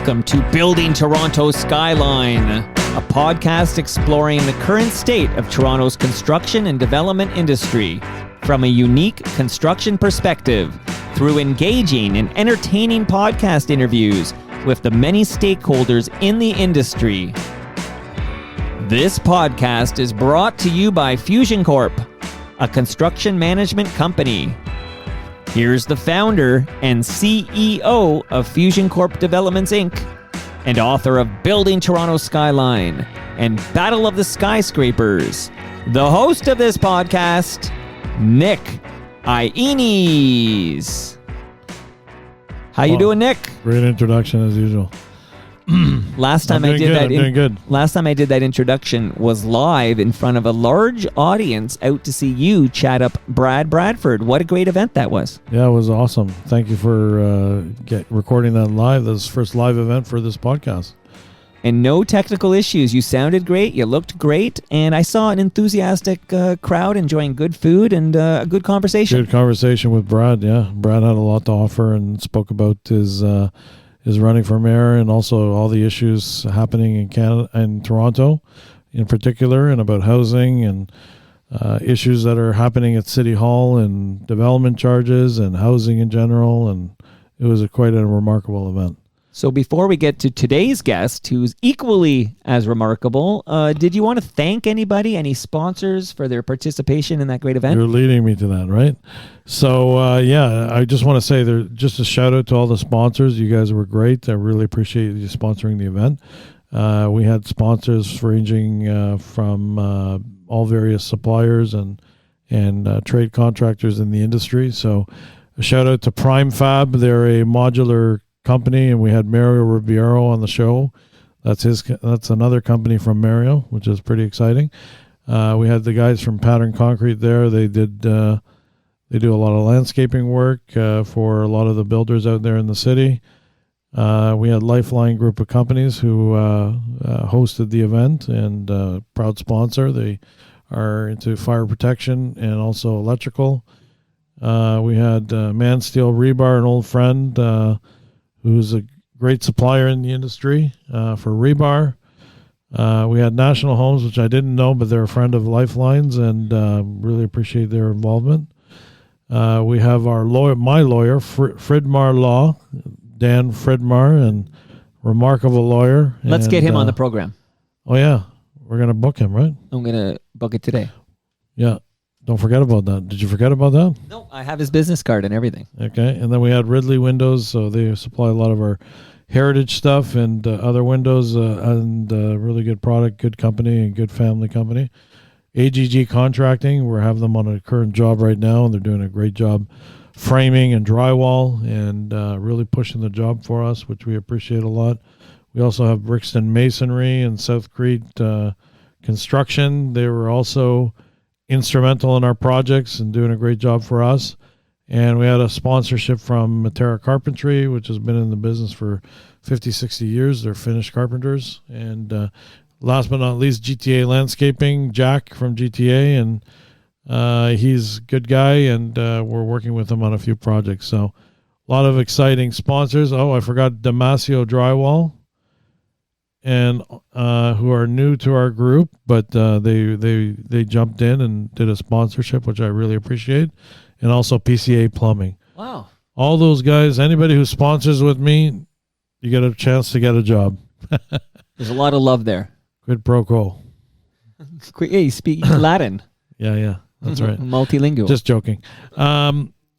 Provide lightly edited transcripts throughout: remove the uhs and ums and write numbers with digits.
Welcome to Building Toronto's Skyline, a podcast exploring the current state of Toronto's construction and development industry from a unique construction perspective through engaging and entertaining podcast interviews with the many stakeholders in the industry. This podcast is brought to you by Fusion Corp, a construction management company. Here's the founder and CEO of Fusion Corp Developments, Inc., and author of Building Toronto Skyline and Battle of the Skyscrapers, the host of this podcast, Nick Ainis. How you doing, Nick? Great introduction as usual. Last time I did that introduction was live in front of a large audience out to see you chat up Brad Bradford. What a great event that was. Yeah, it was awesome. Thank you for recording that live. That was the first live event for this podcast. And no technical issues. You sounded great. You looked great. And I saw an enthusiastic crowd enjoying good food and a good conversation. Good conversation with Brad, yeah. Brad had a lot to offer and spoke about his running for mayor and also all the issues happening in Canada and Toronto in particular, and about housing and issues that are happening at City Hall and development charges and housing in general. And it was quite a remarkable event. So before we get to today's guest, who's equally as remarkable, did you want to thank anybody, any sponsors for their participation in that great event? You're leading me to that, right? So, I just want to say just a shout out to all the sponsors. You guys were great. I really appreciate you sponsoring the event. We had sponsors ranging from all various suppliers and trade contractors in the industry. So a shout out to Prime Fab. They're a modular company, and we had Mario Ribeiro on the show. That's another company from Mario, which is pretty exciting. We had the guys from Pattern Concrete there. They do a lot of landscaping work for a lot of the builders out there in the city. We had Lifeline Group of Companies who hosted the event and proud sponsor. They are into fire protection and also electrical. We had Man Steel Rebar, an old friend who's a great supplier in the industry for rebar. We had National Homes, which I didn't know, but they're a friend of Lifeline's, and really appreciate their involvement. We have my lawyer, Fridmar Law, Dan Fridmar, and remarkable lawyer. Let's get him on the program. Oh, yeah. We're going to book him, right? I'm going to book it today. Yeah. Don't forget about that. Did you forget about that? No, I have his business card and everything. Okay. And then we had Ridley Windows, so they supply a lot of our heritage stuff and other windows, and really good product, good company, and good family company. AGG Contracting, we have them on a current job right now, and they're doing a great job framing and drywall and really pushing the job for us, which we appreciate a lot. We also have Brixton Masonry and South Crete Construction. They were also instrumental in our projects and doing a great job for us. And we had a sponsorship from Matera Carpentry, which has been in the business for 50, 60 years. They're Finnish carpenters. And last but not least, GTA Landscaping, Jack from GTA. And he's a good guy, and we're working with him on a few projects. So a lot of exciting sponsors. Oh, I forgot Damasio Drywall, and who are new to our group, but they jumped in and did a sponsorship, which I really appreciate, and also PCA Plumbing. Wow. All those guys, anybody who sponsors with me, you get a chance to get a job. There's a lot of love there. Quid pro quo. Hey, speak Latin. Yeah, that's right. Multilingual. Just joking.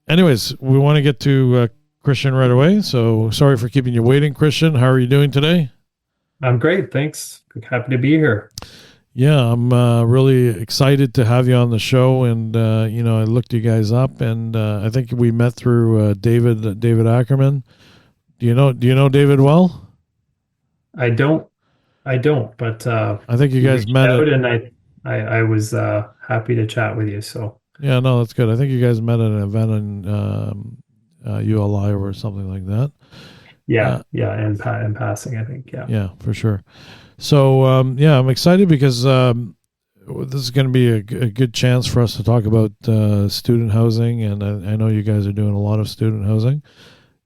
Anyways, we want to get to Christian right away, so sorry for keeping you waiting. Christian, how are you doing today? I'm great, thanks. Happy to be here. Yeah, I'm really excited to have you on the show, and I looked you guys up, and I think we met through David Ackerman. Do you know David well? I don't, but I think you guys met out, and I was happy to chat with you. So yeah, no, that's good. I think you guys met at an event in ULI or something like that. Yeah, in passing, I think. Yeah, for sure. So, I'm excited because this is going to be a good chance for us to talk about student housing, and I know you guys are doing a lot of student housing.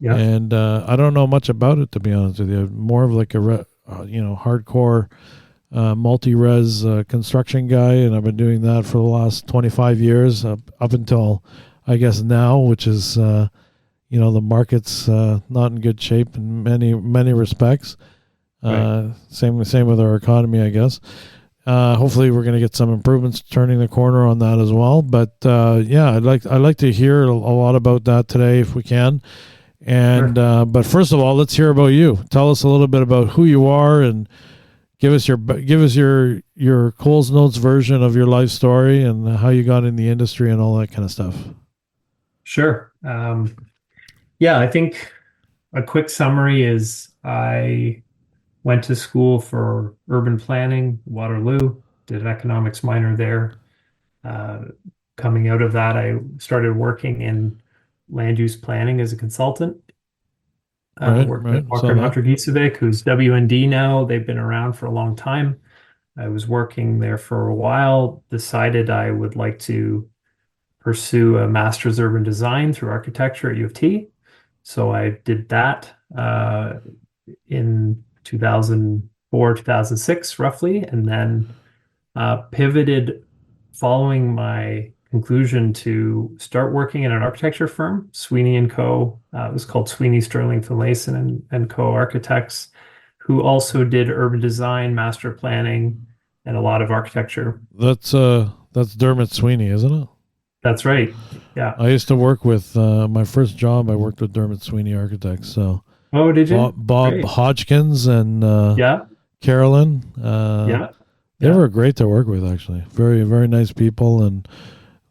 Yeah. and I don't know much about it, to be honest with you. More of like a hardcore multi-res construction guy, and I've been doing that for the last 25 years, up until I guess now, which is the market's not in good shape in many respects. Right. Same with our economy, I guess. Hopefully, we're going to get some improvements, turning the corner on that as well. But yeah, I'd like to hear a lot about that today if we can. And Sure. but first of all, let's hear about you. Tell us a little bit about who you are, and give us your Coles Notes version of your life story and how you got in the industry and all that kind of stuff. Sure. Yeah, I think a quick summary is I went to school for urban planning, Waterloo, did an economics minor there. Uh, Coming out of that, I started working in land use planning as a consultant. Right, Worked right. with Saw Walker and that. Hunter Giesevich, who's WND now. They've been around for a long time. I was working there for a while, decided I would like to pursue a master's urban design through architecture at U of T. So I did that in 2004, 2006, roughly, and then pivoted following my conclusion to start working in an architecture firm, Sweeney and Co. It was called Sweeney Sterling Finlayson and Co. Architects, who also did urban design, master planning, and a lot of architecture. That's Dermot Sweeney, isn't it? That's right. Yeah. I used to work with my first job. I worked with Dermot Sweeney Architects. So Oh, did you? Bob Great. Hodgkins and Yeah. Carolyn. Yeah. They Yeah. were great to work with, actually. Very, very nice people, and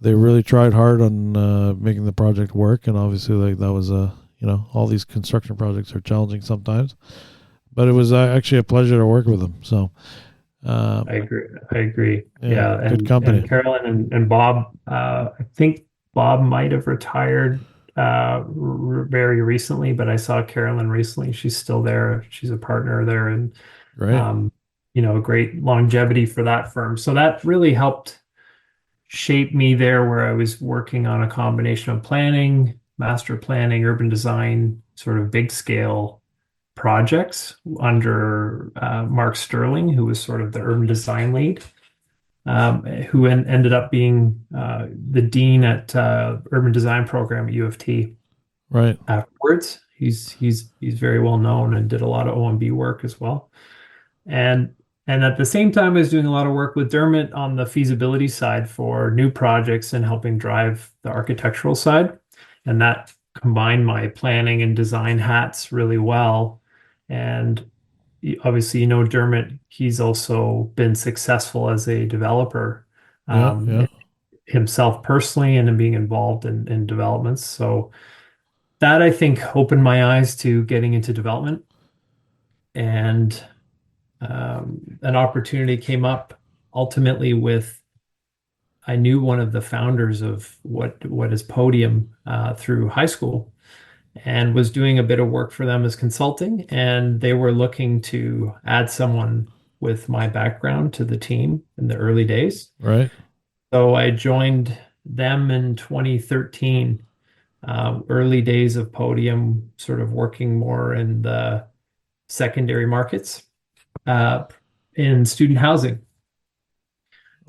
they really tried hard on making the project work. And obviously, like that was all these construction projects are challenging sometimes, but it was actually a pleasure to work with them. So, uh, I agree. I agree. yeah, Yeah, good and company. Carolyn and Bob. I think Bob might have retired very recently, but I saw Carolyn recently. She's still there. She's a partner there, and Great. um, great longevity for that firm. So that really helped shape me there, where I was working on a combination of planning, master planning, urban design, sort of big scale projects under Mark Sterling, who was sort of the urban design lead, who ended up being the dean at urban design program at U of T Right. afterwards. He's very well known and did a lot of OMB work as well. And and at the same time, I was doing a lot of work with Dermot on the feasibility side for new projects and helping drive the architectural side. And that combined my planning and design hats really well. And obviously, Dermot, he's also been successful as a developer Yeah. Yeah. himself personally and in being involved in developments. So that I think opened my eyes to getting into development. And an opportunity came up ultimately with I knew one of the founders of what is Podium through high school and was doing a bit of work for them as consulting, and they were looking to add someone with my background to the team in the early days. Right. So I joined them in 2013, early days of Podium, sort of working more in the secondary markets uh, in student housing,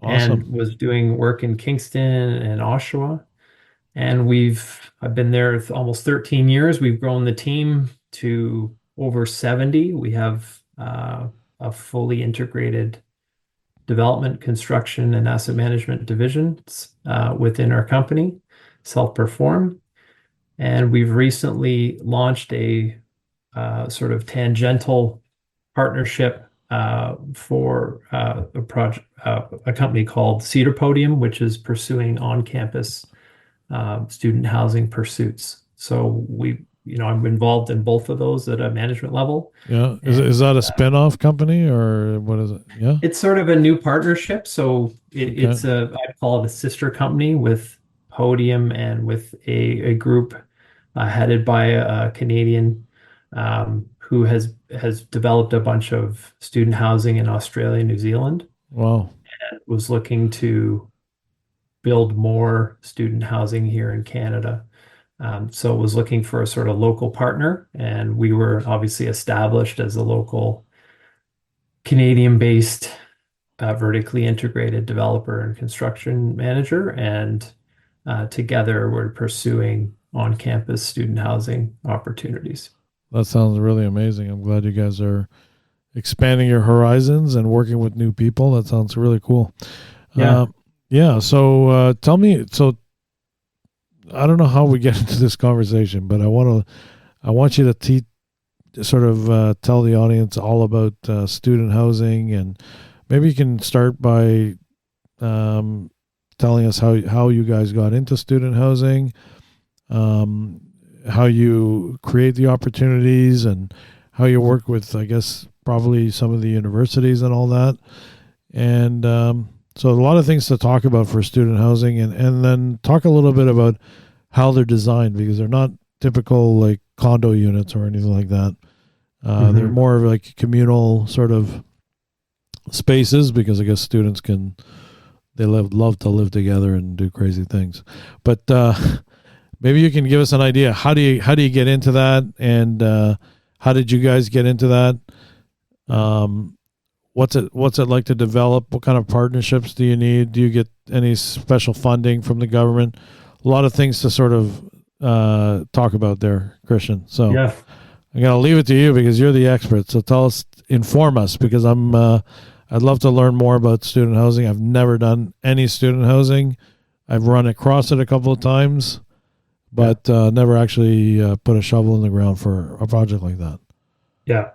and Awesome. was doing work in Kingston and Oshawa. And I've been there almost 13 years. We've grown the team to over 70. We have a fully integrated development, construction, and asset management divisions within our company, self-perform. And we've recently launched a sort of tangential partnership for a company called Cedar Podium, which is pursuing on-campus student housing pursuits. So I'm involved in both of those at a management level. Yeah. And Is that a spin-off company or what is it? Yeah. it's sort of a new partnership. So Okay. I call it a sister company with Podium and with a group headed by a Canadian who has developed a bunch of student housing in Australia, New Zealand, Wow. and was looking to build more student housing here in Canada. So it was looking for a sort of local partner, and we were obviously established as a local Canadian-based vertically integrated developer and construction manager, and together we're pursuing on-campus student housing opportunities. That sounds really amazing. I'm glad you guys are expanding your horizons and working with new people. That sounds really cool. Yeah. Yeah. So tell me. So I don't know how we get into this conversation, but I want you to sort of tell the audience all about student housing, and maybe you can start by telling us how you guys got into student housing, how you create the opportunities, and how you work with, I guess, probably some of the universities and all that. And so a lot of things to talk about for student housing, and then talk a little bit about how they're designed, because they're not typical like condo units or anything like that. They're more of like communal sort of spaces, because I guess students love to live together and do crazy things. But maybe you can give us an idea. How do you get into that, and how did you guys get into that? What's it like to develop? What kind of partnerships do you need? Do you get any special funding from the government? A lot of things to sort of talk about there, Christian. So Yeah. I'm gonna leave it to you because you're the expert. So inform us, because I'd love to learn more about student housing. I've never done any student housing. I've run across it a couple of times, but never actually put a shovel in the ground for a project like that. Yeah.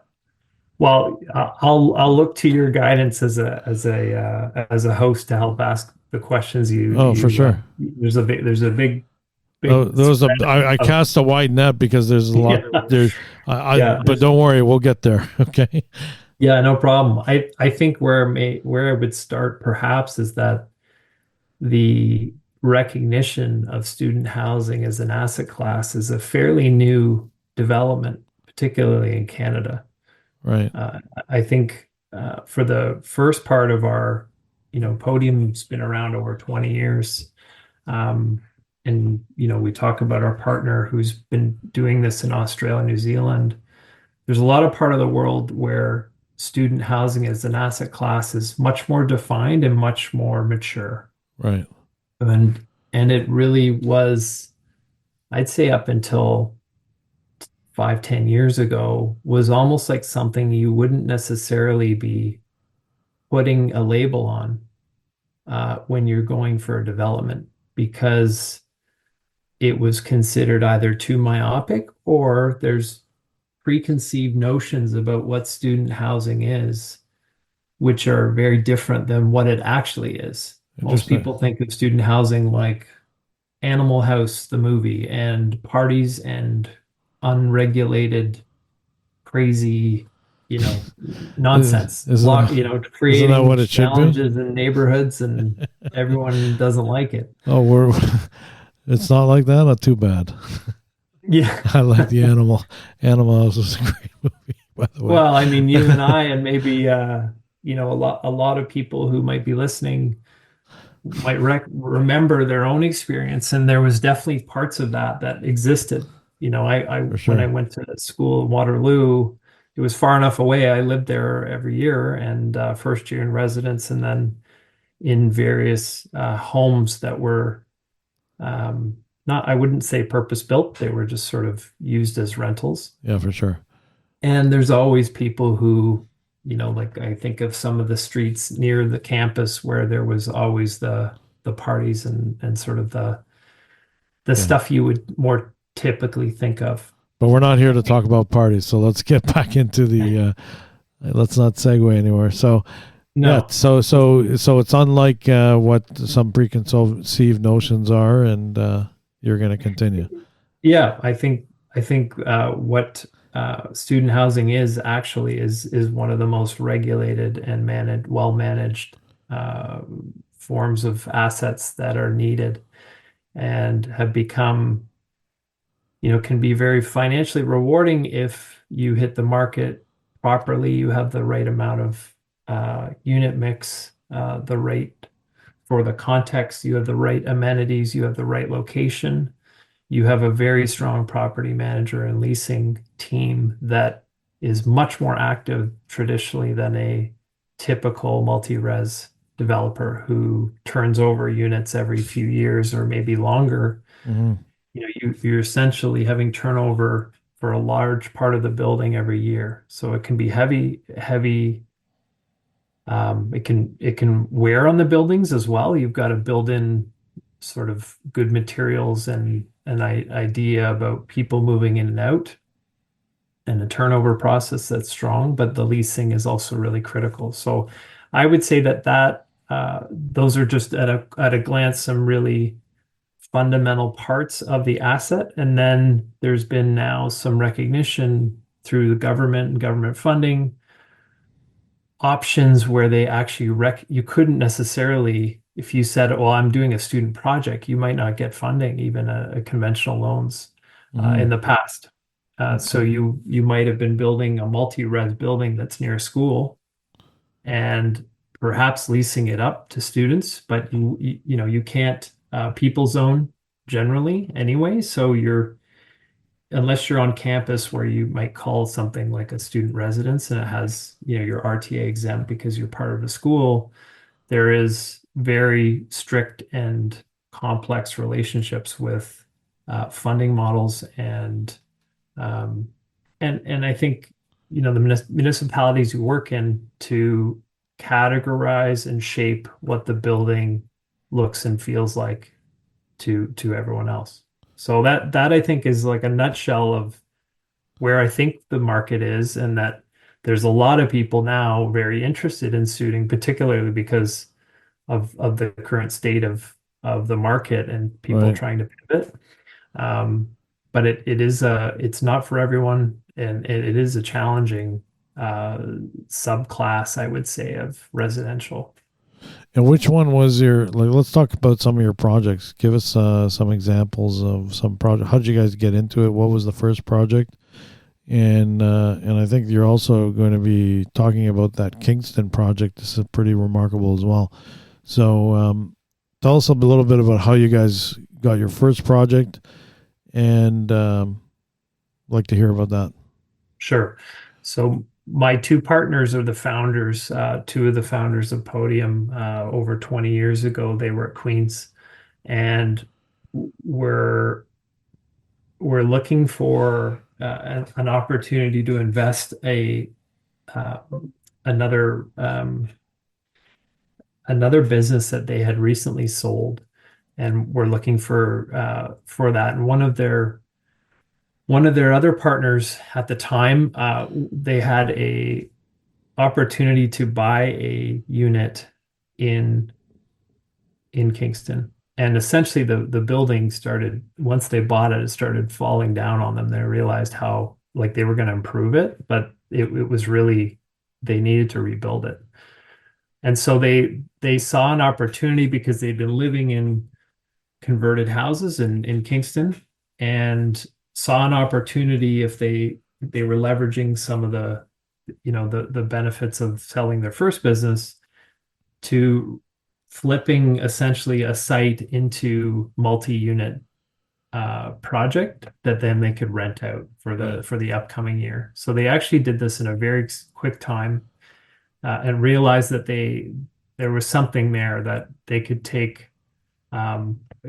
Well, I'll look to your guidance as a host to help ask the questions Oh, for sure. there's a big There was spread I of cast a wide net because there's a lot yeah, there. yeah, But don't worry, we'll get there. Okay. yeah, no problem. I think where I would start perhaps is that the recognition of student housing as an asset class is a fairly new development, particularly in Canada. Right. I think for the first part of our, Podium's been around over 20 years. Um, and, we talk about our partner who's been doing this in Australia and New Zealand. There's a lot of part of the world where student housing as an asset class is much more defined and much more mature. Right. And it really was, I'd say up until 5, 10 years ago, was almost like something you wouldn't necessarily be putting a label on when you're going for a development, because it was considered either too myopic, or there's preconceived notions about what student housing is, which are very different than what it actually is. Most Interesting. people think of student housing like Animal House, the movie, and parties and unregulated, crazy, nonsense. Isn't isn't that Creating what it should be? challenges in neighborhoods, and everyone doesn't like it. Oh, it's not like that. Not too bad. Yeah. I like the Animal House was a great movie, by the way. Well, I mean, you and I, and maybe a lot of people who might be listening might remember their own experience, and there was definitely parts of that existed. For When I sure. went to school in Waterloo, it was far enough away. I lived there every year, and first year in residence, and then in various homes that were not, I wouldn't say purpose built. They were just sort of used as rentals. Yeah, for sure. And there's always people who, like I think of some of the streets near the campus where there was always the parties and sort of the Yeah. stuff you would more typically think of. But we're not here to talk about parties, so let's get back into the. Let's not segue anywhere. So, yeah. No. So it's unlike what some preconceived notions are, and you're going to continue. Yeah, I think what student housing is actually is one of the most regulated and well managed forms of assets that are needed, and have become, can be very financially rewarding if you hit the market properly. You have the right amount of unit mix, the right for the context, you have the right amenities, you have the right location. you have a very strong property manager and leasing team that is much more active traditionally than a typical multi-res developer who turns over units every few years or maybe longer. Hmm. You're essentially having turnover for a large part of the building every year. So it can be heavy. It can wear on the buildings as well. You've got to build in sort of good materials and an idea about people moving in and out and a turnover process that's strong, but the leasing is also really critical. So I would say that those are just at a glance some really fundamental parts of the asset. And then there's been now some recognition through the government and government funding options where they actually you couldn't necessarily, if you said, well, I'm doing a student project, you might not get funding, even a conventional loans in Hmm. the past. So Okay. you might have been building a multi-res building that's near a school and perhaps leasing it up to students, but you can't people zone generally anyway. So you're unless you're on campus where you might call something like a student residence and it has, your RTA exempt because you're part of the school, there is very strict and complex relationships with funding models um, and I think the municipalities you work in to categorize and shape what the building looks and feels like to everyone else. So that I think is like a nutshell of where I think the market is, and that there's a lot of people now very interested in suiting, particularly because of the current state of the market and people Right. trying to pivot. Um, but it's not for everyone, and it is a challenging uh, subclass, I would say, of residential. And which one was your like? Let's talk about some of your projects. Give us some examples of some project. How did you guys get into it? What was the first project? And I think you're also going to be talking about that Kingston project. This is pretty remarkable as well. So tell us a little bit about how you guys got your first project, and like to hear about that. Sure. So my two partners are the founders, two of the founders of Podium over 20 years ago. They were at Queens, and we're we're looking for an opportunity to invest a uh, another another business that they had recently sold, and we're looking for that. And one of their other partners at the time, they had a opportunity to buy a unit in in Kingston. And essentially the building started, once they bought it, it started falling down on them. They realized how like they were going to improve it, but it was really they needed to rebuild it. And so they saw an opportunity because they'd been living in converted houses in Kingston and saw an opportunity if they were leveraging some of the benefits of selling their first business to flipping essentially a site into multi-unit project that then they could rent out for the Right. for the upcoming year. So they actually did this in a very quick time and realized that there was something there that they could take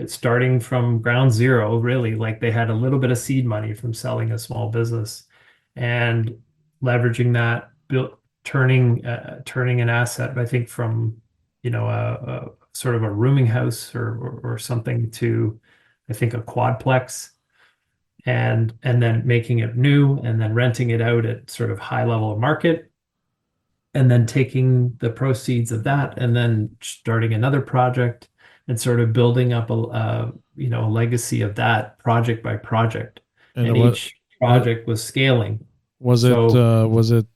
starting from ground zero, really, like they had a little bit of seed money from selling a small business and leveraging that, turning an asset, I think from, a sort of a rooming house or something to, I think, a quadplex and then making it new and then renting it out at sort of high level of market and then taking the proceeds of that and then starting another project and sort of building up a legacy of that project by project. And And each what project was scaling. was it? So Was it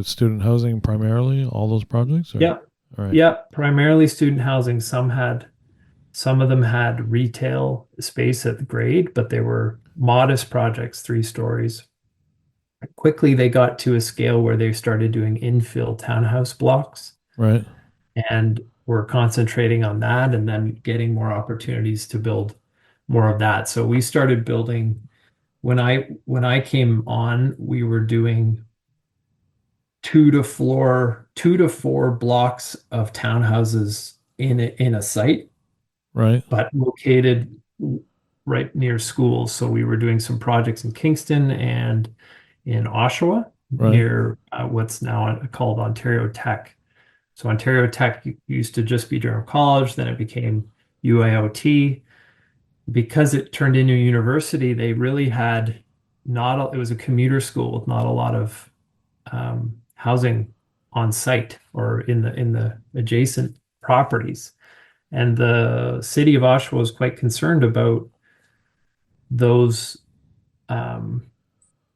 student housing primarily? All those projects, or yeah, all right, yeah, primarily student housing. Some of them had retail space at the grade, but they were modest projects, 3 stories. Quickly, they got to a scale where they started doing infill townhouse blocks. right, And we're concentrating on that and then getting more opportunities to build more of that. So we started building when I came on, we were doing 2 to 4 blocks of townhouses in a site, Right. but located right near schools. So we were doing some projects in Kingston and in Oshawa Right. near what's now called Ontario Tech. So Ontario Tech used to just be Durham College, then it became UAOT. Because it turned into a university, they really had not a, it was a commuter school with not a lot of housing on site or in the adjacent properties. And the city of Oshawa was quite concerned about those um,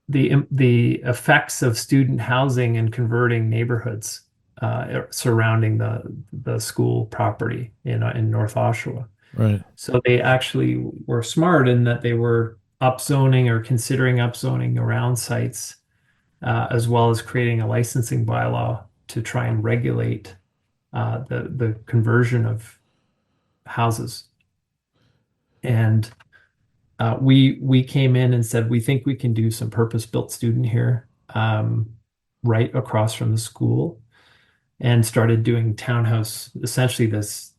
the effects of student housing and converting neighborhoods surrounding the school property in North Oshawa. Right. So they actually were smart in that they were upzoning or considering upzoning around sites, as well as creating a licensing bylaw to try and regulate the conversion of houses. And we came in and said we think we can do some purpose-built student here, right across from the school, and started doing townhouse, essentially this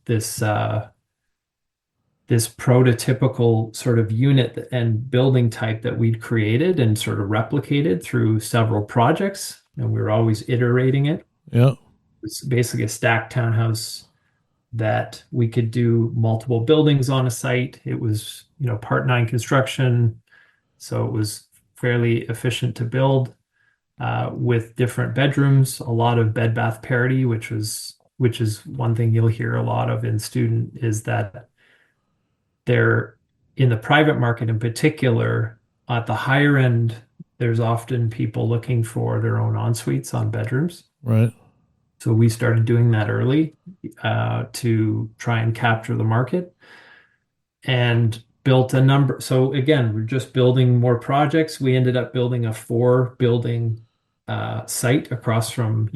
prototypical sort of unit and building type that we'd created and sort of replicated through several projects. And we were always iterating it. Yeah. It's basically a stacked townhouse that we could do multiple buildings on a site. It was, part 9 construction, so it was fairly efficient to build, with different bedrooms, a lot of bed bath parity, which is one thing you'll hear a lot of in student, is that they're in the private market in particular, at the higher end, there's often people looking for their own en suites on bedrooms. Right. So we started doing that early, to try and capture the market, and built a number. So again, we're just building more projects. We ended up building a 4 building site across from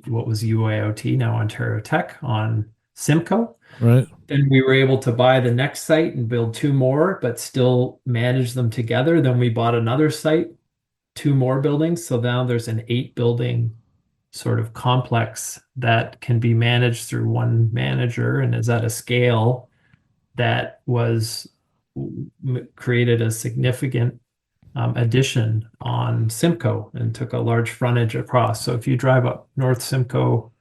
what was UAOT, now Ontario Tech, on Simcoe. Right. Then we were able to buy the next site and build 2 more, but still manage them together. Then we bought another site, 2 more buildings. So now there's an 8 building sort of complex that can be managed through one manager and is at a scale that created a significant addition on Simcoe and took a large frontage across. So if you drive up North Simcoe,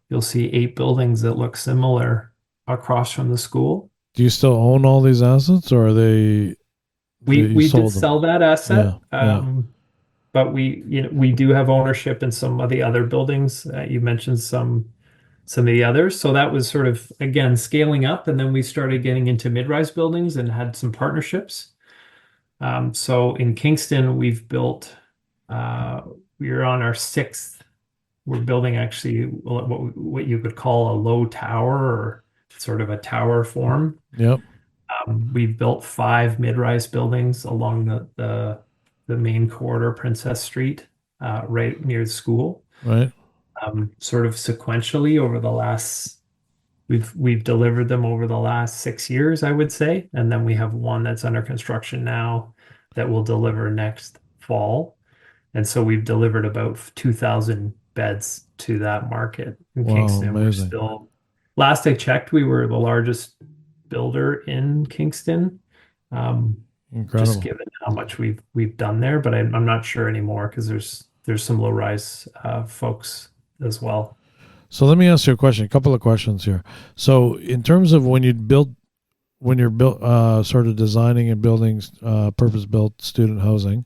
you'll see 8 buildings that look similar across from the school. Do you still own all these assets, or are they? You We did sold them? sell that asset, Yeah. but we do have ownership in some of the other buildings. You mentioned some of the others, so that was sort of again scaling up, and then we started getting into mid-rise buildings and had some partnerships. So in Kingston, we've built. We're on our 6th. We're building actually what you could call a low tower, or sort of a tower form. Yep. We've built 5 mid-rise buildings along the main corridor, Princess Street, right near the school. Right. Sort of sequentially over the last, we've delivered them over the last 6 years, I would say, and then we have one that's under construction now that will deliver next fall. And so we've delivered about 2,000 beds to that market in Wow, Kingston. We're amazing. still, last I checked, we were the largest builder in Kingston. Just Incredible. given how much we've done there, but I'm not sure anymore because there's some low rise folks as well. So let me ask you a couple of questions here. So in terms of when you're built, sort of designing and building purpose-built student housing,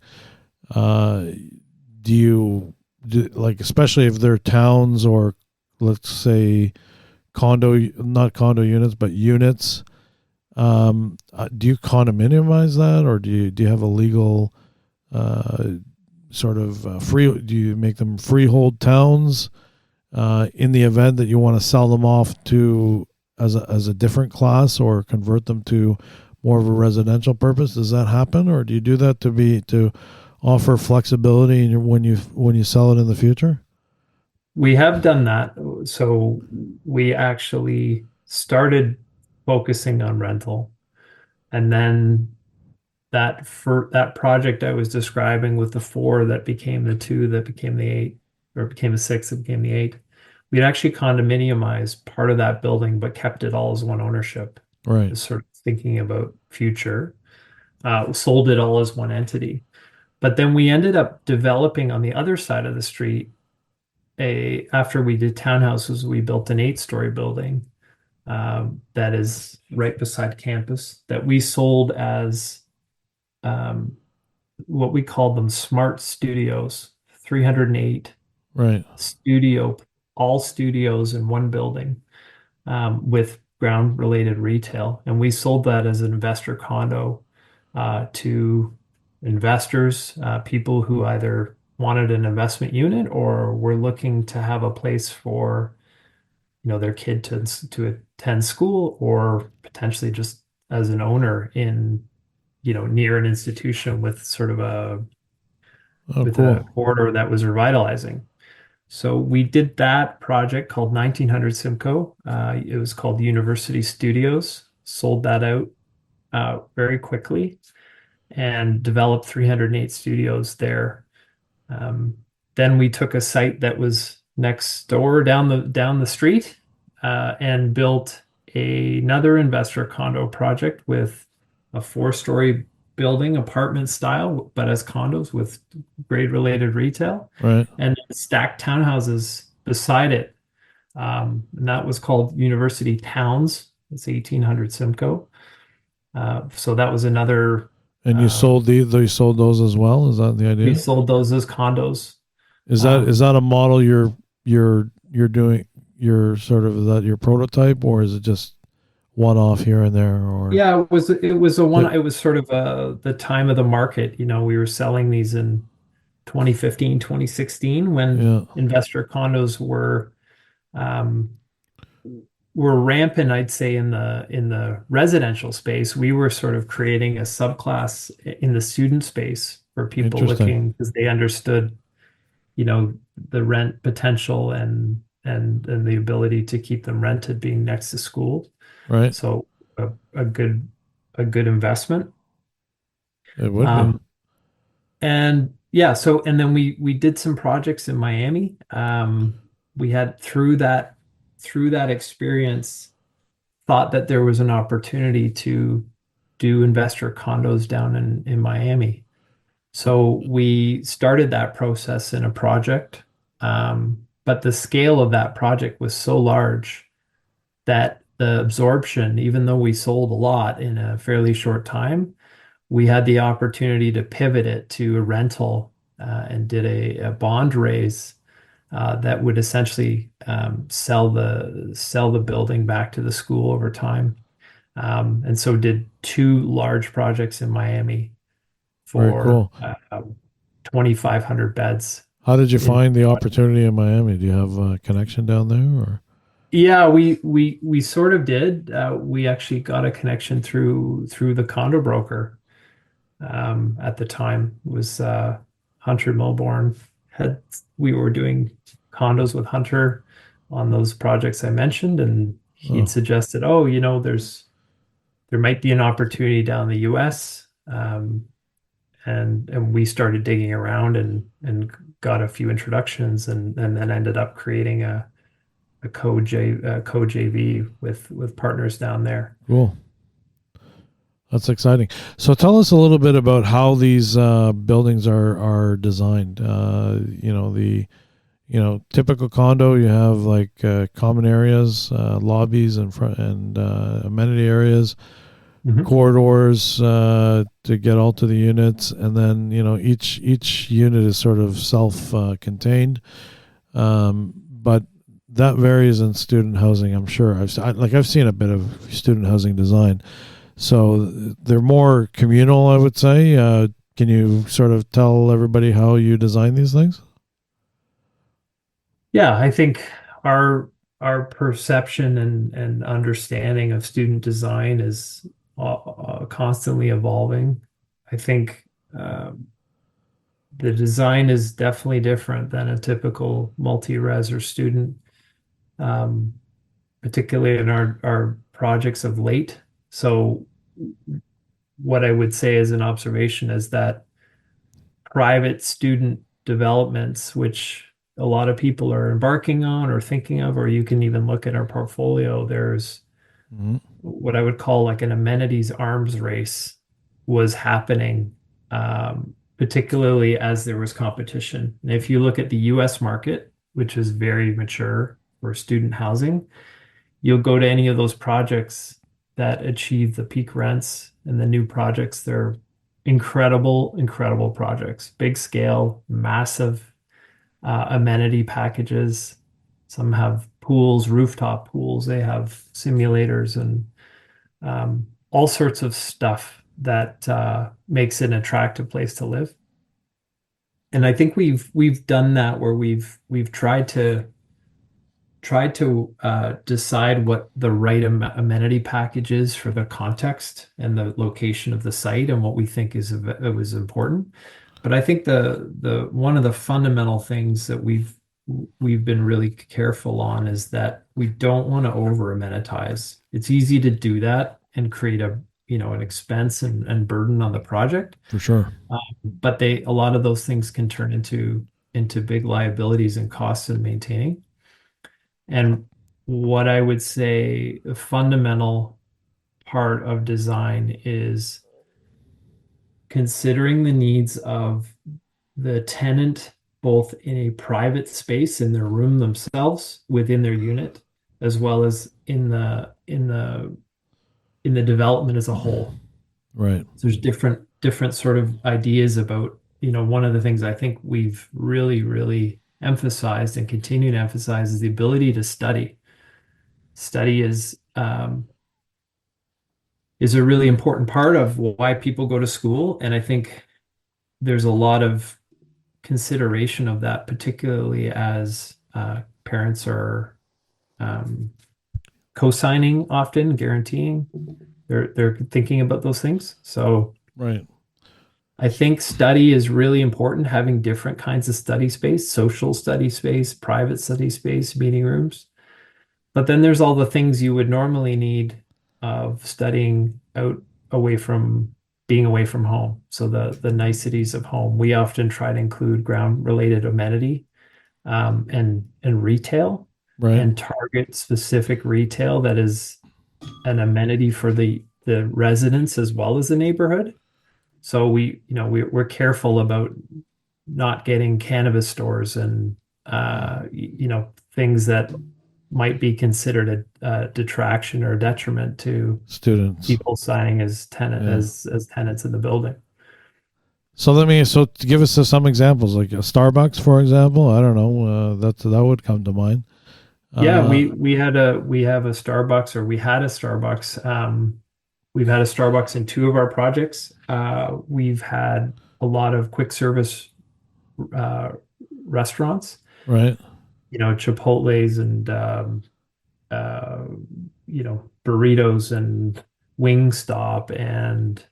like, especially if they're towns or, let's say, not condo units, but units, do you condominiumize that, or do you have a legal sort of do you make them freehold towns in the event that you want to sell them off to as a different class, or convert them to more of a residential purpose? Does that happen, or do you do that to offer flexibility when you sell it in the future? We have done that. So we actually started focusing on rental. And then that project I was describing with the four that became the two that became the eight, or became the six that became the eight, we'd actually condominiumized part of that building, but kept it all as one ownership. Right. Just sort of thinking about future. Sold it all as one entity. But then we ended up developing on the other side of the street after we did townhouses, we built an 8-story building that is right beside campus that we sold as um, what we called them smart studios, 308 Right. studio, all studios in one building with ground related retail. And we sold that as an investor condo to investors, people who either wanted an investment unit or were looking to have a place for, their kid to attend school, or potentially just as an owner in, near an institution with sort of Oh, with a cool. corridor that was revitalizing. So we did that project called 1900 Simcoe. It was called University Studios. Sold that out very quickly and developed 308 studios there. Um, then we took a site that was next door down the street and built another investor condo project with a 4-story building, apartment style, but as condos with grade related retail, Right. and stacked townhouses beside it. And that was called University Towns. It's 1800 Simcoe. So that was another. And you Uh, sold you sold those as well? Is that the we idea? sold those as condos. Is Um, that a model you're doing? You're sort of, is that your prototype, or is it just one off here and there, or yeah, it was a that? one. It was sort of the time of the market. We were selling these in 2015, 2016 when Yeah. investor condos um, were rampant, I'd say, in the residential space. We were sort of creating a subclass in the student space for people Interesting. looking because they understood, the rent potential and the ability to keep them rented being next to school. Right. So a good investment. It would be. Um, and yeah, and then we did some projects in Miami. We had through that experience thought that there was an opportunity to do investor condos down in Miami. So we started that process in a project. But the scale of that project was so large that the absorption, even though we sold a lot in a fairly short time, we had the opportunity to pivot it to a rental and did a bond raise that would essentially sell the building back to the school over time. And so did two large projects in Miami Very for cool. 2,500 beds. How did you In find the opportunity in Miami? Do you have a connection down there, or? Yeah, we sort of did. We actually got a connection through the condo broker at the time. It was Hunter Milborn. Had We were doing condos with Hunter on those projects I mentioned, and he'd Oh, suggested, oh, there might be an opportunity down in the U.S. And we started digging around and got a few introductions, and then ended up creating a co JV with partners down there. cool. That's exciting. So tell us a little bit about how these buildings are designed. Typical condo, you have like common areas, lobbies, and amenity areas, Mhm. corridors to get all to the units, and then each unit is sort of self contained. But that varies in student housing. I'm sure I've seen a bit of student housing design. So they're more communal, I would say. Can you sort of tell everybody how you design these things? Yeah, I think our perception and understanding of student design is constantly evolving. I think the design is definitely different than a typical multi-res or student, um, particularly in our projects of late. So what I would say as an observation is that private student developments, which a lot of people are embarking on or thinking of, or you can even look at our portfolio, there's Mhm. what I would call like an amenities arms race was happening, particularly as there was competition. And if you look at the US market, which is very mature for student housing, you'll go to any of those projects that achieve the peak rents and the new projects. They're incredible, incredible projects, big scale, massive amenity packages. Some have pools, rooftop pools. They have simulators and all sorts of stuff that makes it an attractive place to live. And I think we've done that where we've tried to decide what the right amenity package is for the context and the location of the site and what we think was important. But I think the one of the fundamental things that we've been really careful on is that we don't want to over amenitize. It's easy to do that and create an expense and burden on the project. For sure. But a lot of those things can turn into big liabilities and costs in maintaining. And what I would say a fundamental part of design is considering the needs of the tenant, both in a private space in their room themselves within their unit, as well as in the development as a whole. Right. So there's different sort of ideas about, one of the things I think we've really, really emphasized and continue to emphasize is the ability to study. Study is a really important part of why people go to school. And I think there's a lot of consideration of that, particularly as parents are co-signing often, guaranteeing. They're thinking about those things. So Right. I think study is really important, having different kinds of study space, social study space, private study space, meeting rooms. But then there's all the things you would normally need of studying being away from home. So the niceties of home. We often try to include ground related amenity and retail Right. and target specific retail that is an amenity for the residents as well as the neighborhood. So we're careful about not getting cannabis stores and things that might be considered a detraction or a detriment to Students. people signing as Yeah. as tenants in the building. So to give us some examples, like a Starbucks, for example. I don't know. That would come to mind. Yeah, we have a Starbucks, or we had a Starbucks. We've had a Starbucks in two of our projects. We've had a lot of quick service restaurants, Right. Chipotle's and burritos and Wingstop, and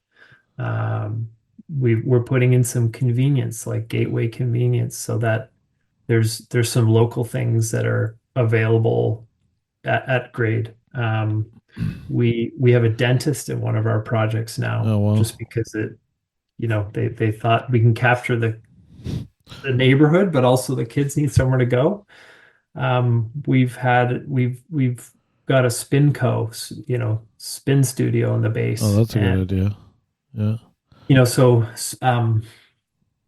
we're putting in some convenience like gateway convenience so that there's some local things that are available at grade. We have a dentist in one of our projects now, Oh, wow. just because they thought we can capture the neighborhood, but also the kids need somewhere to go. We've got a spin studio in the base. Oh, that's a and good idea. Yeah. so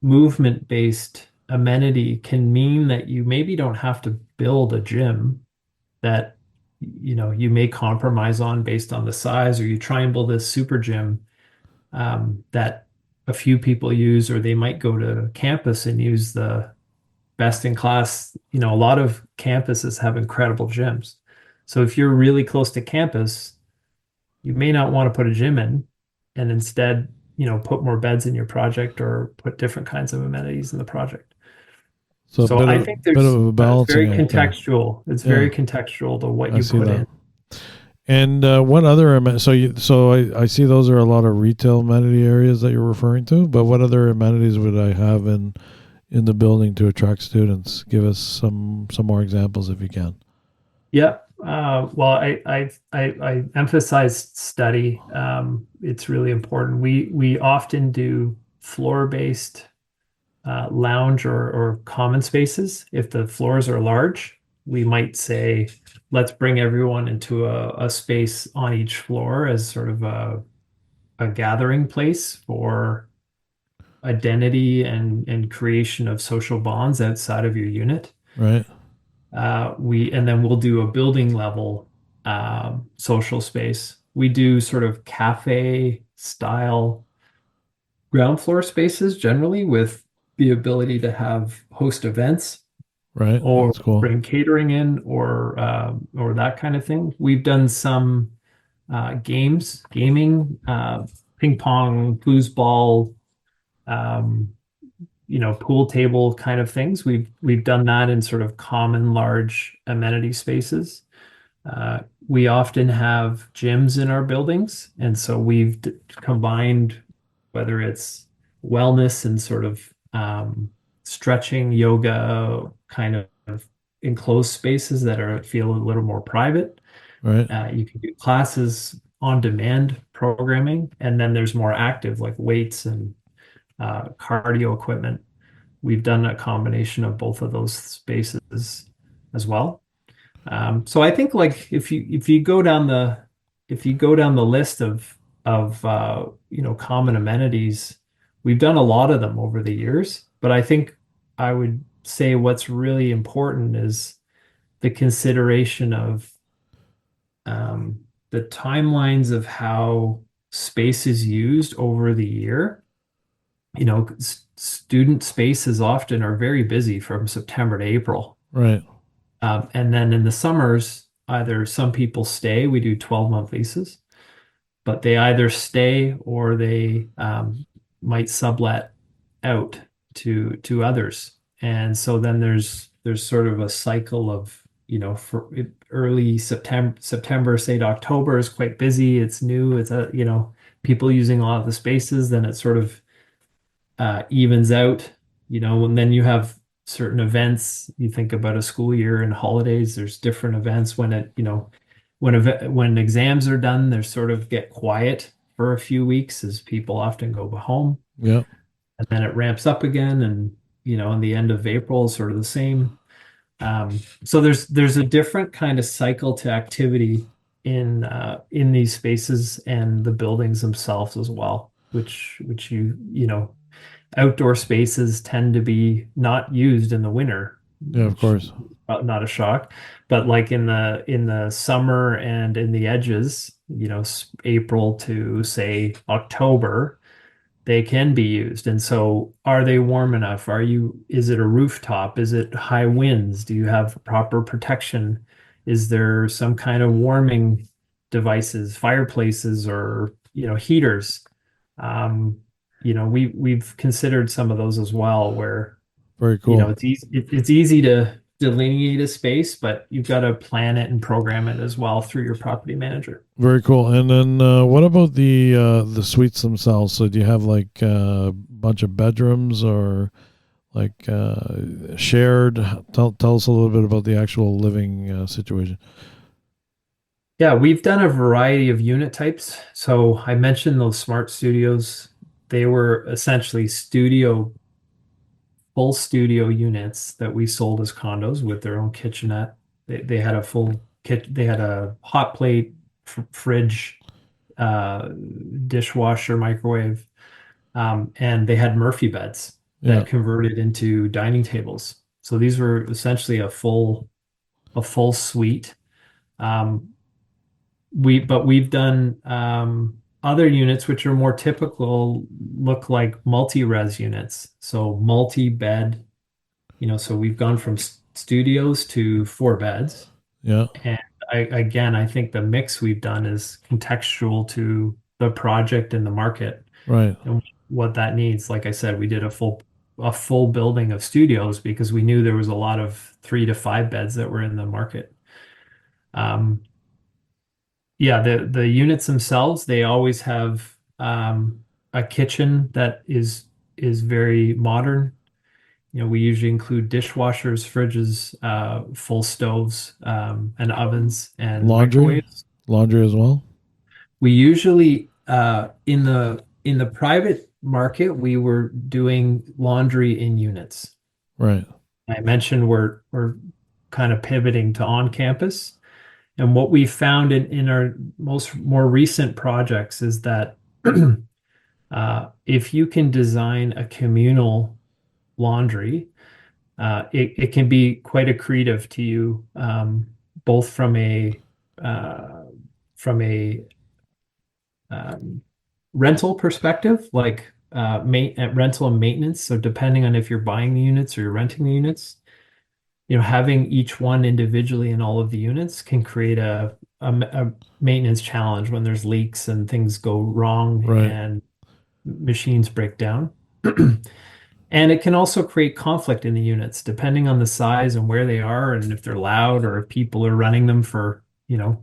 movement-based amenity can mean that you maybe don't have to build a gym that you may compromise on based on the size, or you try and build this super gym that a few people use, or they might go to campus and use the best in class. A lot of campuses have incredible gyms. So if you're really close to campus, you may not want to put a gym in, and instead, put more beds in your project or put different kinds of amenities in the project. So I think bit of a it's balancing very act there. contextual. It's Yeah. very contextual to what I you see put that. in. And what other I see those are a lot of retail amenity areas that you're referring to, but what other amenities would I have in the building to attract students? Give us some more examples if you can. Yeah. Well, I emphasized study. It's really important. We often do floor-based lounge or common spaces. If the floors are large, we might say, let's bring everyone into a space on each floor as sort of a gathering place for identity and creation of social bonds outside of your unit. Right. We and then we'll do a building level social space. We do sort of cafe style ground floor spaces generally with the ability to have host events Right. or That's cool. bring catering in or that kind of thing. We've done some gaming, ping pong, foosball, um, pool table kind of things. We've done that in sort of common large amenity spaces. We often have gyms in our buildings, and so we've combined whether it's wellness and sort of stretching, yoga kind of enclosed spaces that are feel a little more private. Right. You can do classes on demand programming, and then there's more active like weights and cardio equipment. We've done a combination of both of those spaces as well. So I think like if you go down the list of common amenities, we've done a lot of them over the years. But I think I would say what's really important is the consideration of the timelines of how space is used over the year. Student spaces often are very busy from September to April. Right. And then in the summers, either some people stay, we do 12-month leases, but they either stay or they might sublet out to others. And so then there's sort of a cycle of, for early September, say to October is quite busy. It's new. It's people using a lot of the spaces. Then it sort of evens out, and then you have certain events. You think about a school year and holidays, there's different events when exams are done, they sort of get quiet for a few weeks as people often go home, Yeah. and then it ramps up again. And, in the end of April is sort of the same. So there's a different kind of cycle to activity in these spaces and the buildings themselves as well, which outdoor spaces tend to be not used in the winter, Yeah. Of which course. not a shock, but like in the summer and in the edges, April to say October, they can be used. And so are they warm enough? Is it a rooftop? Is it high winds? Do you have proper protection? Is there some kind of warming devices, fireplaces or, heaters? Um, we've considered some of those as well, where, Very cool. it's easy to delineate a space, but you've got to plan it and program it as well through your property manager. Very cool. And then what about the suites themselves? So do you have like a bunch of bedrooms or like shared? Tell us a little bit about the actual living situation. Yeah, we've done a variety of unit types. So I mentioned those smart studios. They were essentially full studio units that we sold as condos with their own kitchenette. They had a full kit. They had a hot plate, fridge, uh, dishwasher, microwave, and they had Murphy beds Yeah. that converted into dining tables. So these were essentially a full suite. Um, we've done other units which are more typical, look like multi-res units. So multi-bed, so we've gone from studios to 4 beds. Yeah. And I think the mix we've done is contextual to the project and the market Right. and what that needs. Like I said, we did a full building of studios because we knew there was a lot of 3 to 5 beds that were in the market. Um, yeah, the units themselves, they always have a kitchen that is very modern. We usually include dishwashers, fridges, full stoves, and ovens and Laundry, microwaves. laundry as well. We usually in the private market, we were doing laundry in units. Right, I mentioned we're kind of pivoting to on campus. And what we found in our more recent projects is that if you can design a communal laundry, it can be quite accretive to you, both uh, from a um, rental perspective, like rental and maintenance. So depending on if you're buying the units or you're renting the units, having each one individually in all of the units can create a maintenance challenge when there's leaks and things go wrong right. and machines break down. And it can also create conflict in the units, depending on the size and where they are, and if they're loud or if people are running them for,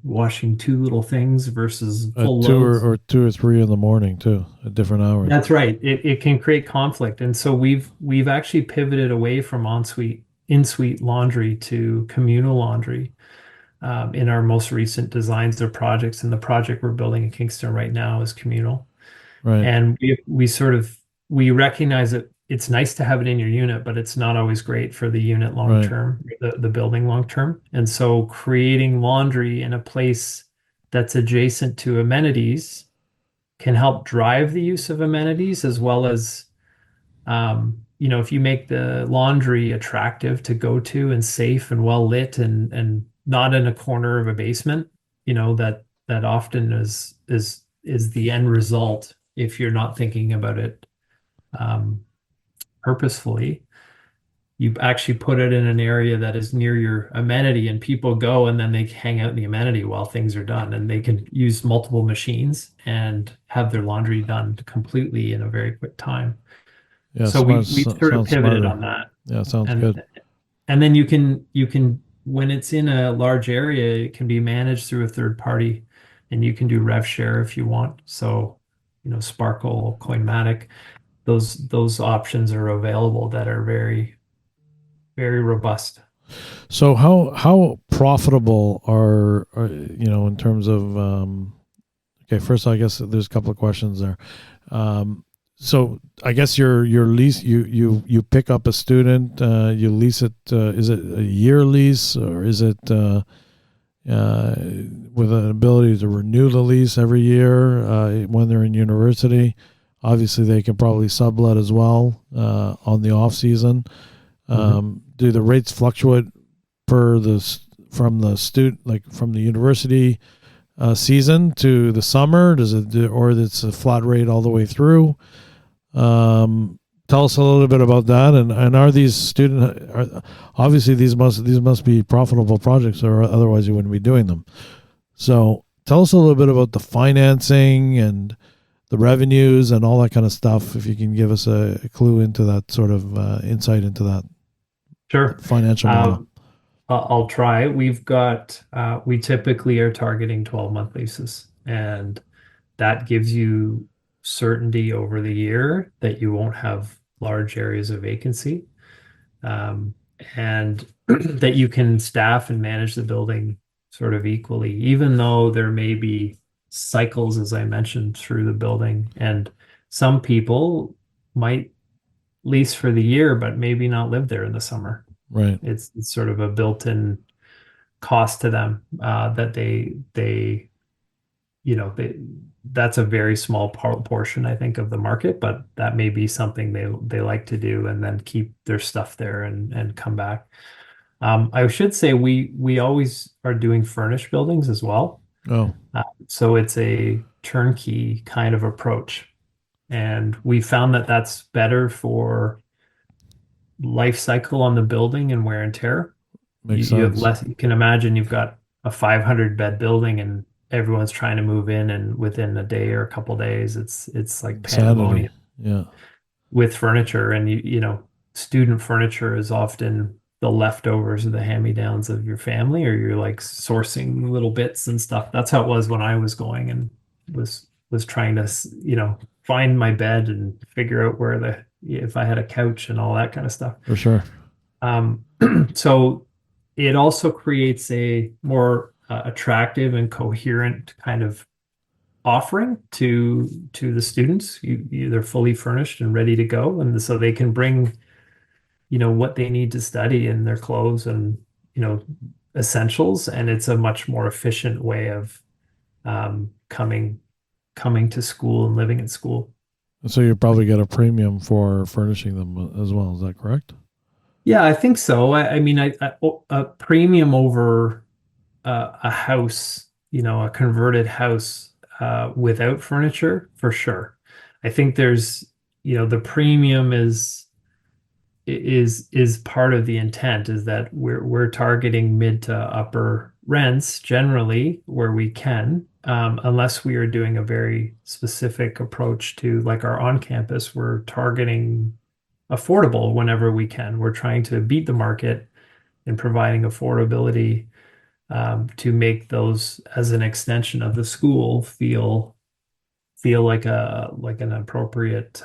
washing two little things versus At full two loads. or 2 or 3 in the morning too, at different hours. That's right. It can create conflict. And so we've actually pivoted away from ensuite, in-suite laundry to communal laundry in our most recent designs or projects. And the project we're building in Kingston right now is communal. Right, And we recognize that it's nice to have it in your unit, but it's not always great for the unit long right, term, the building long term. And so creating laundry in a place that's adjacent to amenities can help drive the use of amenities as well as if you make the laundry attractive to go to and safe and well lit and not in a corner of a basement, that often is the end result if you're not thinking about it um, purposefully. You actually put it in an area that is near your amenity and people go and then they hang out in the amenity while things are done and they can use multiple machines and have their laundry done completely in a very quick time. yeah. So Smart, we sort of sounds pivoted smarter. on that. Yeah, sounds good. And then you can when it's in a large area, it can be managed through a third party and you can do rev share if you want. So, Sparkle, Coinmatic, those options are available that are very, very robust. So how profitable are in terms of okay, first I guess there's a couple of questions there. So I guess your lease, you pick up a student, you lease it. Is it a year lease or is it with an ability to renew the lease every year when they're in university? Obviously, they can probably sublet as well on the off season. Do the rates fluctuate from the student, like from the university season to the summer? Does it or it's a flat rate all the way through? Tell us a little bit about that. And are these obviously these must be profitable projects, or otherwise you wouldn't be doing them. So tell us a little bit about the financing and the revenues and all that kind of stuff. If you can give us a clue into that sort of insight into that Sure. financial model. I'll try. We typically are targeting 12-month leases, and that gives you certainty over the year that you won't have large areas of vacancy, and that you can staff and manage the building sort of equally, even though there may be cycles, as I mentioned, through the building. And some people might lease for the year, but maybe not live there in the summer. Right. It's sort of a built-in cost to them that that's a very small portion, I think, of the market, but that may be something they like to do and then keep their stuff there and come back. I should say we always are doing furnished buildings as well. Oh, So it's a turnkey kind of approach. And we found that that's better for life cycle on the building and wear and tear. makes You have sense. less, you can imagine you've got a 500 bed building and everyone's trying to move in and within a day or a couple days, it's like Insanity. pandemonium Yeah. with furniture. And student furniture is often the leftovers of the hand-me-downs of your family, or you're like sourcing little bits and stuff. That's how it was when I was going and was trying to, find my bed and figure out where if I had a couch and all that kind of stuff. For sure. Um, so it also creates a more attractive and coherent kind of offering to the students. They're fully furnished and ready to go, and so they can bring, what they need to study in their clothes and, essentials, and it's a much more efficient way of coming to school and living in school. So you probably get a premium for furnishing them as well. Is that correct? Yeah, I think so. I mean, a premium over a house, a converted house without furniture for sure. I think there's, the premium is part of the intent, is that we're targeting mid to upper rents generally where we can, unless we are doing a very specific approach to, like, our on campus, we're targeting affordable whenever we can. We're trying to beat the market in providing affordability, to make those, as an extension of the school, feel like an appropriate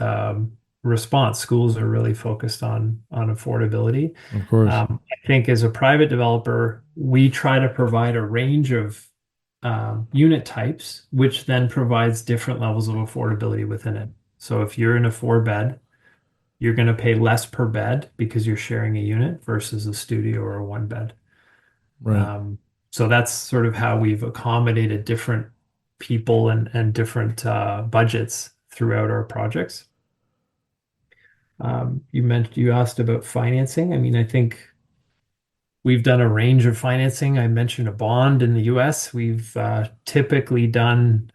response. Schools are really focused on affordability. Of course. I think as a private developer, we try to provide a range of unit types, which then provides different levels of affordability within it. So if you're in a 4-bed, you're going to pay less per bed because you're sharing a unit versus a studio or a 1-bed. Right. So that's sort of how we've accommodated different people and different budgets throughout our projects. You asked about financing. I mean, I think we've done a range of financing. I mentioned a bond in the US. We've typically done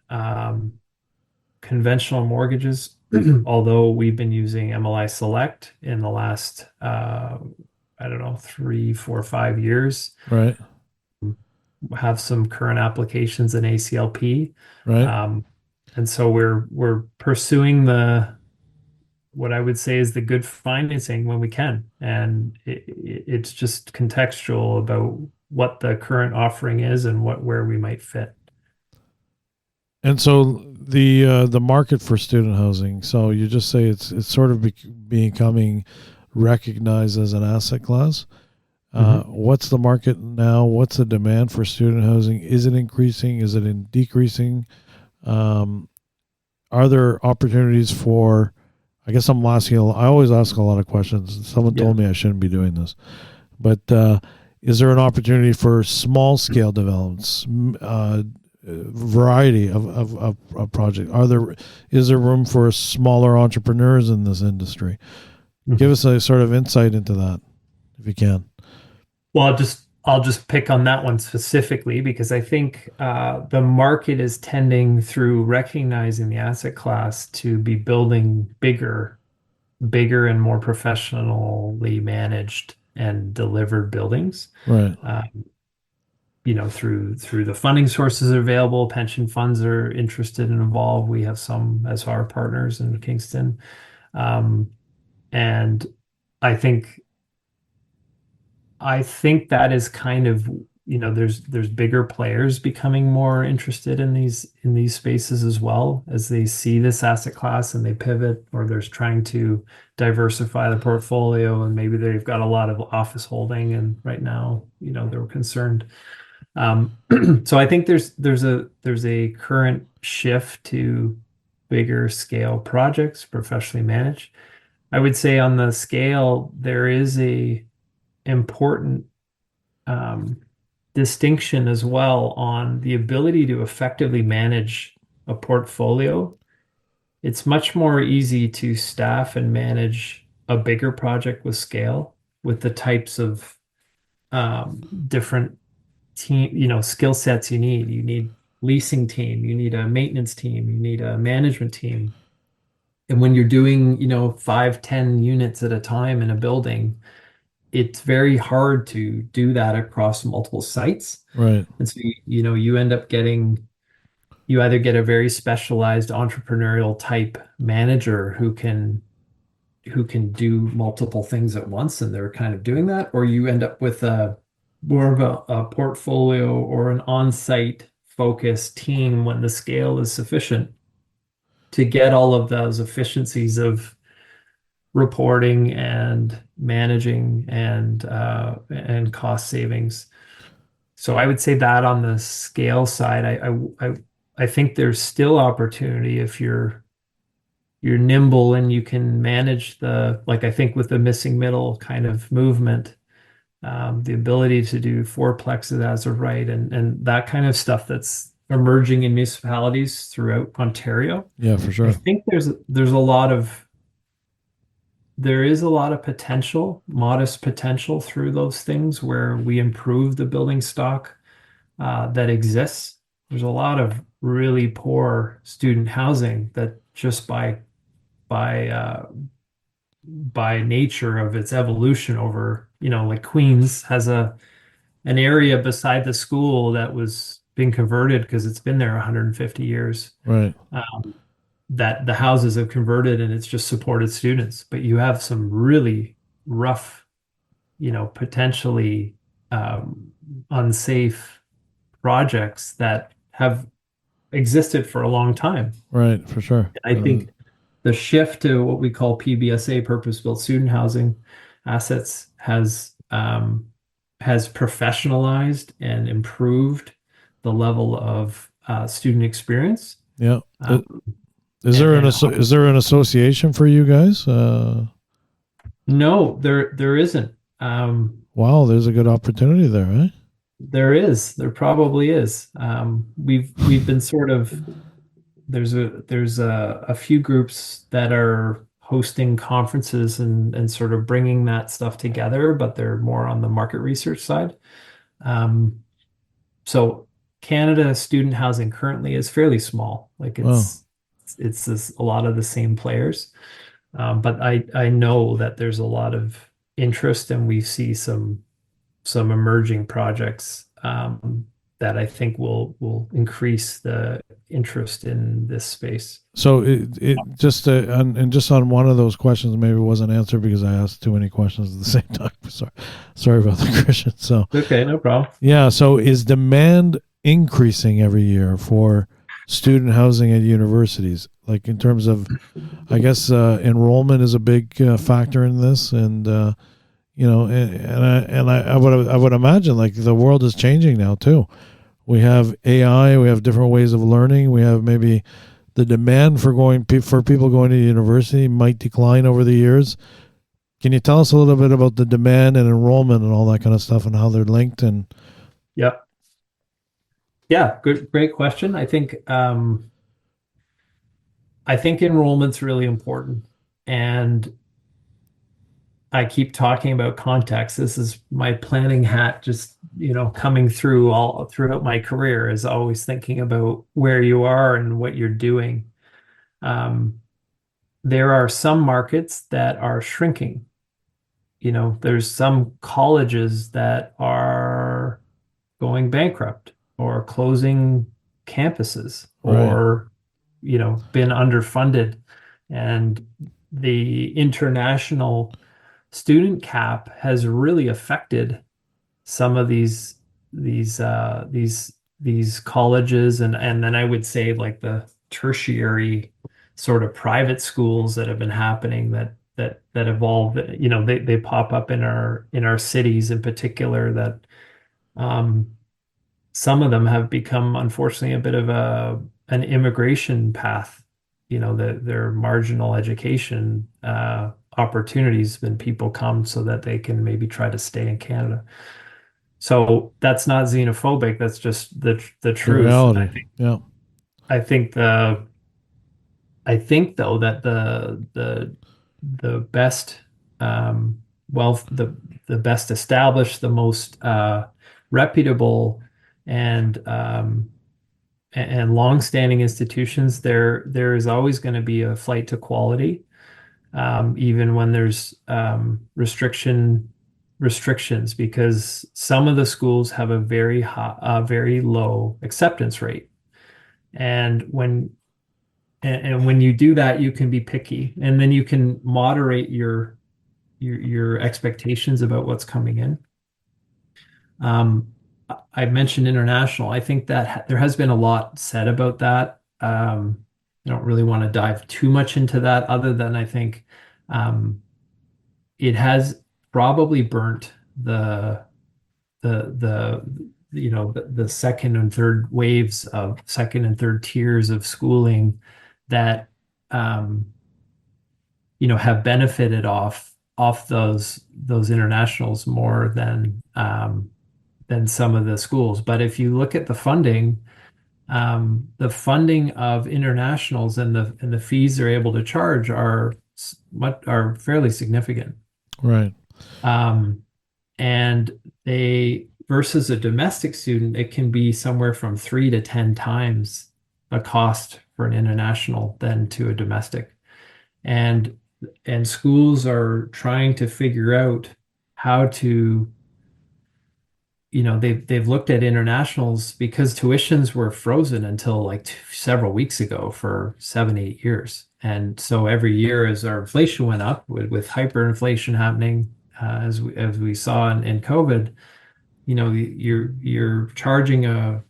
conventional mortgages, although we've been using MLI Select in the last, I don't know, 3, 4, 5 years. Right. Have some current applications in ACLP. Right. And so we're pursuing what I would say is the good financing when we can. And it's just contextual about what the current offering is and where we might fit. And so the market for student housing. So you just say it's sort of becoming recognized as an asset class. What's the market now? What's the demand for student housing? Is it increasing? Is it decreasing? Are there opportunities for? I guess I'm asking. I always ask a lot of questions. Someone told me I shouldn't be doing this, but is there an opportunity for small scale developments? Variety of projects. Is there room for smaller entrepreneurs in this industry? Give us a sort of insight into that, if you can. Well, I'll just pick on that one specifically because I think the market is tending, through recognizing the asset class, to be building bigger and more professionally managed and delivered buildings. Right. Through the funding sources available, pension funds are interested and involved. We have some as our partners in Kingston, and I think that is kind of, there's bigger players becoming more interested in these spaces as well, as they see this asset class and they pivot, or they're trying to diversify the portfolio, and maybe they've got a lot of office holding, and right now, they're concerned. So I think there's a current shift to bigger scale projects, professionally managed. I would say on the scale, there is a important distinction as well on the ability to effectively manage a portfolio. It's much more easy to staff and manage a bigger project with scale, with the types of different skill sets you need. You need leasing team, you need a maintenance team, you need a management team. And when you're doing, 5, 10 units at a time in a building, it's very hard to do that across multiple sites. Right. And so, you end up you either get a very specialized entrepreneurial type manager who can do multiple things at once, and they're kind of doing that, or you end up with more of a portfolio or an on-site focused team when the scale is sufficient to get all of those efficiencies of reporting and managing and cost savings. So I would say that on the scale side, I think there's still opportunity if you're nimble and you can manage the, like I think with the missing middle kind of movement, the ability to do fourplexes as of right and that kind of stuff that's emerging in municipalities throughout Ontario. Yeah, for I sure. think there's a lot of there is a lot of potential, modest potential through those things where we improve the building stock that exists. There's a lot of really poor student housing that just by by nature of its evolution over, like Queens has an area beside the school that was being converted because it's been there 150 years. Right. Um, that the houses have converted and it's just supported students, but you have some really rough, potentially unsafe projects that have existed for a long time. Right, for sure. I think the shift to what we call PBSA, purpose-built student housing assets, has professionalized and improved the level of student experience. Yeah. Um, Is and, there and is there an association for you guys? No, there isn't. Wow, there's a good opportunity there, eh? There probably is. We've been sort of there's a few groups that are hosting conferences and sort of bringing that stuff together, but they're more on the market research side. Um, so Canada student housing currently is fairly small. Like Wow. it's a lot of the same players. But I know that there's a lot of interest, and we see some emerging projects that I think will increase the interest in this space. So it just and just on one of those questions, maybe it wasn't answered because I asked too many questions at the same time. Sorry about the Christian. So Okay, no problem. yeah, so is demand increasing every year for student housing at universities? Like in terms of, I guess enrollment is a big factor in this, and I would imagine like the world is changing now too. We have AI, we have different ways of learning, we have maybe the demand for people going to university might decline over the years. Can you tell us a little bit about the demand and enrollment and all that kind of stuff and how they're linked? And Yep. Yeah, great question. I think enrollment's really important. And I keep talking about context. This is my planning hat, just, coming through all throughout my career, is always thinking about where you are and what you're doing. Um, there are some markets that are shrinking. There's some colleges that are going bankrupt or closing campuses right, or, been underfunded. And the international student cap has really affected some of these colleges and then I would say like the tertiary sort of private schools that have been happening that evolve. They pop up in our cities in particular that um, some of them have become unfortunately a bit of an immigration path. Their marginal education opportunities when people come so that they can maybe try to stay in Canada. So that's not xenophobic. That's just the the truth. And reality. Yeah, I think though that the best wealth the best established, the most reputable and and long-standing institutions, there is always going to be a flight to quality, even when there's restrictions, because some of the schools have a very high, very low acceptance rate, and when you do that, you can be picky, and then you can moderate your expectations about what's coming in. Um, I mentioned international. I think that there has been a lot said about that. I don't really want to dive too much into that, other than I think it has probably burnt the second and third waves of second and third tiers of schooling that um, have benefited off those internationals more than some of the schools. But if you look at the funding of internationals and the fees they're able to charge are fairly significant. Right. Um, and they versus a domestic student, it can be somewhere from 3 to 10 times a cost for an international than to a domestic. And schools are trying to figure out how to, they've looked at internationals because tuitions were frozen until like several weeks ago for 7, 8 years. And so every year as our inflation went up with hyperinflation happening, as we saw in COVID, you're charging a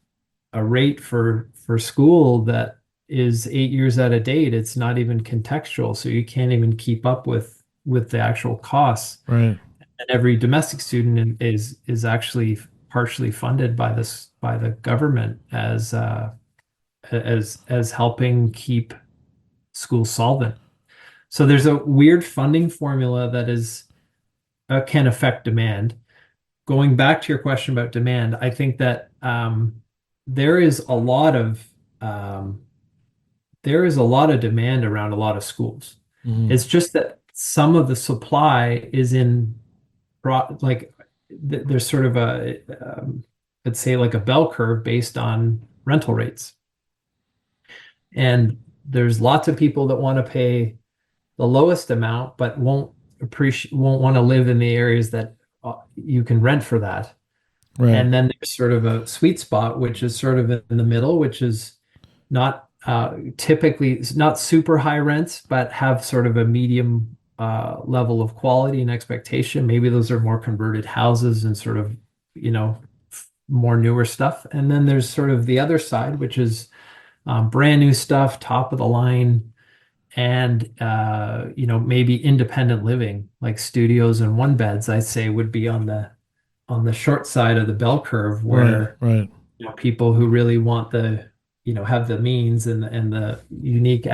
rate for school that is 8 years out of date. It's not even contextual, so you can't even keep up with the actual costs. Right. And every domestic student is actually partially funded by the government as helping keep schools solvent. So there's a weird funding formula that is can affect demand. Going back to your question about demand, I think that there is a lot of um, there is a lot of demand around a lot of schools. Mhm. It's just that some of the supply is in like there's sort of let's say like a bell curve based on rental rates, and there's lots of people that want to pay the lowest amount, but won't want to live in the areas that you can rent for that. Right. And then there's sort of a sweet spot, which is sort of in the middle, which is not typically it's not super high rents, but have sort of a medium level of quality and expectation. Maybe those are more converted houses and sort of, more newer stuff. And then there's sort of the other side, which is brand new stuff, top of the line, and maybe independent living, like studios and one beds, I'd say would be on the short side of the bell curve, Right. where Right. people who really want have the means and the unique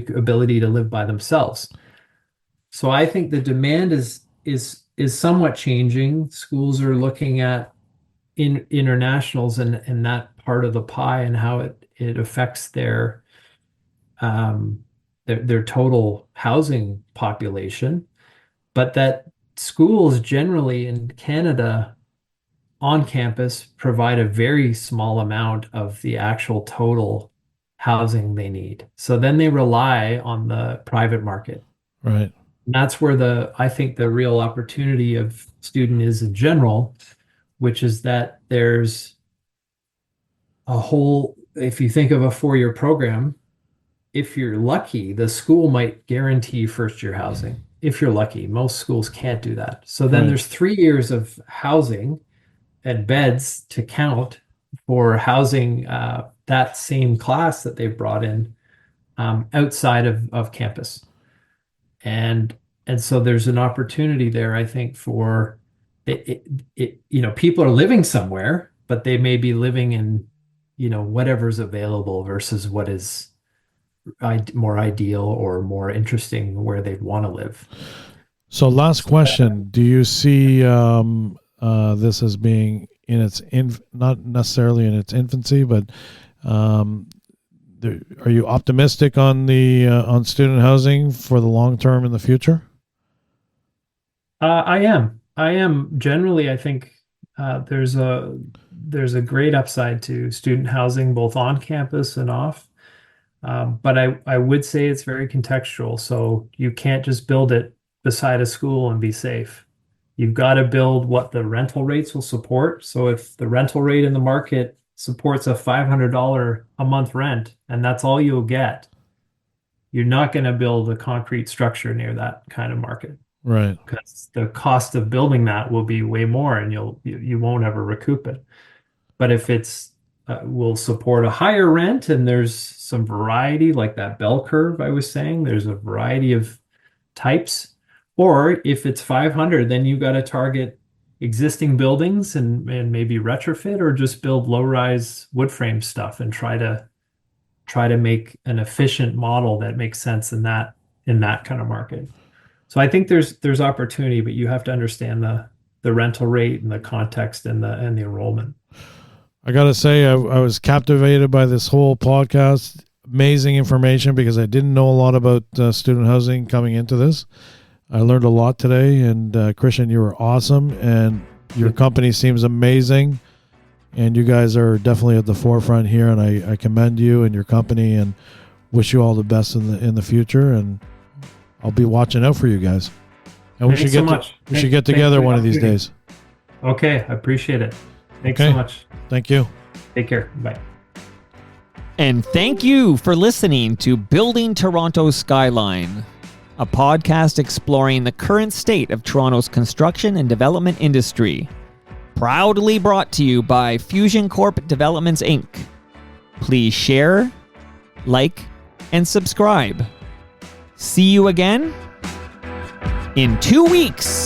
ability to live by themselves. So I think the demand is somewhat changing. Schools are looking at internationals and that part of the pie and how it affects um, their total housing population, but that schools generally in Canada on campus provide a very small amount of the actual total housing they need. So then they rely on the private market. Right. And that's where I think the real opportunity of student is in general, which is that there's if you think of a 4-year program, if you're lucky, the school might guarantee first year housing. If you're lucky, most schools can't do that. So then Right. there's 3 years of housing and beds to count for housing that same class that they've brought in outside of campus. And so there's an opportunity there, I think, for people are living somewhere, but they may be living in, whatever's available versus what is more ideal or more interesting where they'd want to live. So, last So question: do you see this as being in its not necessarily in its infancy, but um, are you optimistic on the on student housing for the long term in the future? I am. I am generally. I think there's a great upside to student housing, both on campus and off. But I would say it's very contextual. So you can't just build it beside a school and be safe. You've got to build what the rental rates will support. So if the rental rate in the market supports a $500 a month rent, and that's all you'll get, you're not going to build a concrete structure near that kind of market Right. because the cost of building that will be way more, and you won't ever recoup it. But if it's will support a higher rent and there's some variety, like that bell curve I was saying, there's a variety of types, Or if it's 500, then you got to target existing buildings and maybe retrofit or just build low-rise wood frame stuff and try to make an efficient model that makes sense in that kind of market. So I think there's opportunity, but you have to understand the rental rate and the context and the enrollment. I gotta say, I was captivated by this whole podcast. Amazing information, because I didn't know a lot about student housing coming into this. I learned a lot today, and Christian, you were awesome, and your company seems amazing, and you guys are definitely at the forefront here, and I commend you and your company, and wish you all the best in the future, and I'll be watching out for you guys. And we should get together one of these days. Okay, I appreciate it. Thanks so much. Thank you. Take care. Bye. And thank you for listening to Building Toronto's Skyline, a podcast exploring the current state of Toronto's construction and development industry. Proudly brought to you by Fusion Corp Developments, Inc. Please share, like, and subscribe. See you again in 2 weeks.